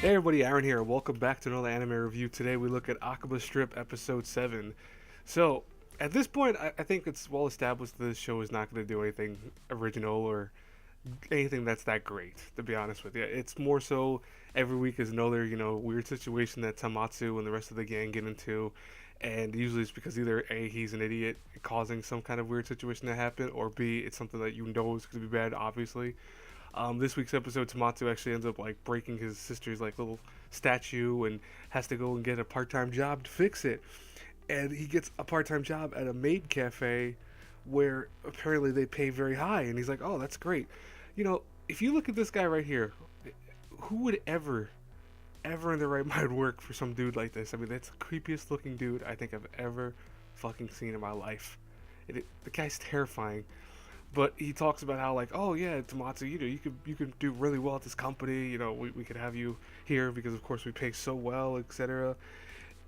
Hey everybody, Aaron here. Welcome back to another anime review. Today we look at Akiba Strip Episode 7. So, at this point, I think it's well established that this show is not going to do anything original or anything that's that great, to be honest with you. It's more so every week is another, weird situation that Tamatsu and the rest of the gang get into. And usually it's because either A, he's an idiot causing some kind of weird situation to happen, or B, it's something that you know is going to be bad, obviously. This week's episode, Tomato actually ends up like breaking his sister's like little statue and has to go and get a part-time job to fix it. And he gets a part-time job at a maid cafe where apparently they pay very high. And he's like, "Oh, that's great." If you look at this guy right here, who would ever in their right mind work for some dude like this? I mean, that's the creepiest looking dude I think I've ever fucking seen in my life. The guy's terrifying. But he talks about how like, oh yeah, Tomatsu, you could do really well at this company. We could have you here because of course we pay so well, etc.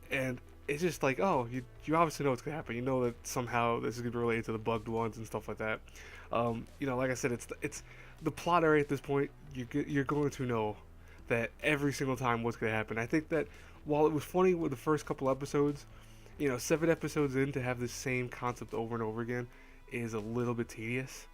And it's just like, oh, you obviously know what's gonna happen. You know that somehow this is gonna be related to the bugged ones and stuff like that. Like I said, it's the plot area at this point. You're going to know that every single time what's gonna happen. I think that while it was funny with the first couple episodes, 7 episodes in to have the same concept over and over again is a little bit tedious.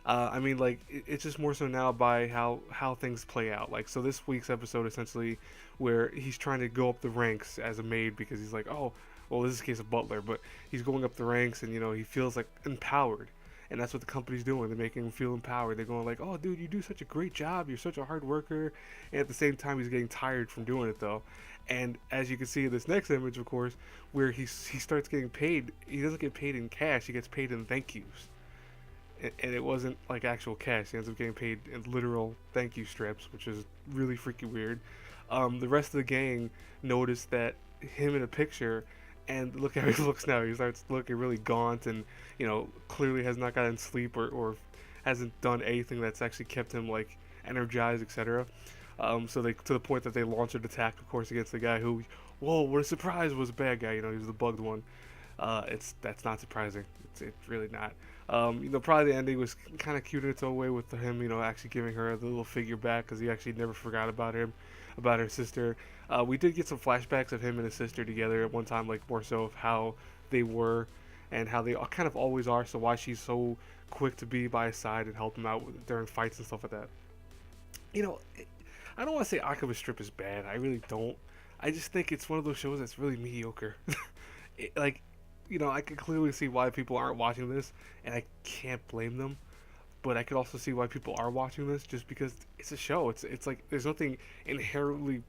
It's just more so now by how things play out. Like, so this week's episode essentially where he's trying to go up the ranks as a maid because he's like, oh, well, this is the case of Butler, but he's going up the ranks and he feels like empowered, and that's what the company's doing. They're making him feel empowered. They're going like, oh, dude, you do such a great job. You're such a hard worker, and at the same time, he's getting tired from doing it though. And as you can see in this next image, of course, where he starts getting paid, he doesn't get paid in cash. He gets paid in thank yous, and it wasn't like actual cash. He ends up getting paid in literal thank you strips, which is really freaking weird. The rest of the gang noticed that him in a picture, and look how he looks now. He starts looking really gaunt, and clearly has not gotten sleep or hasn't done anything that's actually kept him like energized, etc. So they to the point that they launched an attack, of course, against the guy who, whoa, what a surprise, was a bad guy. He was the bugged one. That's not surprising. It's really not. Probably the ending was kind of cute in its own way with him, actually giving her the little figure back because he actually never forgot about him, about her sister. We did get some flashbacks of him and his sister together at one time, like more so of how they were and how they kind of always are. So why she's so quick to be by his side and help him out during fights and stuff like that. You know, I don't want to say Akiba Strip is bad. I really don't. I just think it's one of those shows that's really mediocre. Like, I can clearly see why people aren't watching this, and I can't blame them. But I could also see why people are watching this, just because it's a show. It's like there's nothing inherently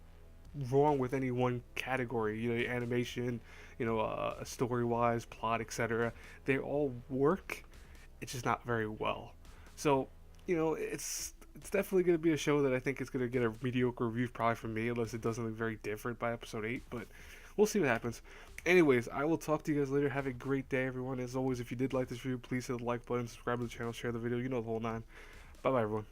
wrong with any one category. Animation, story wise, plot, etc. They all work. It's just not very well. So, it's definitely going to be a show that I think is going to get a mediocre review probably from me, unless it does something very different by episode 8. But we'll see what happens. Anyways, I will talk to you guys later. Have a great day, everyone. As always, if you did like this video, please hit the like button, subscribe to the channel, share the video. You know the whole nine. Bye bye, everyone.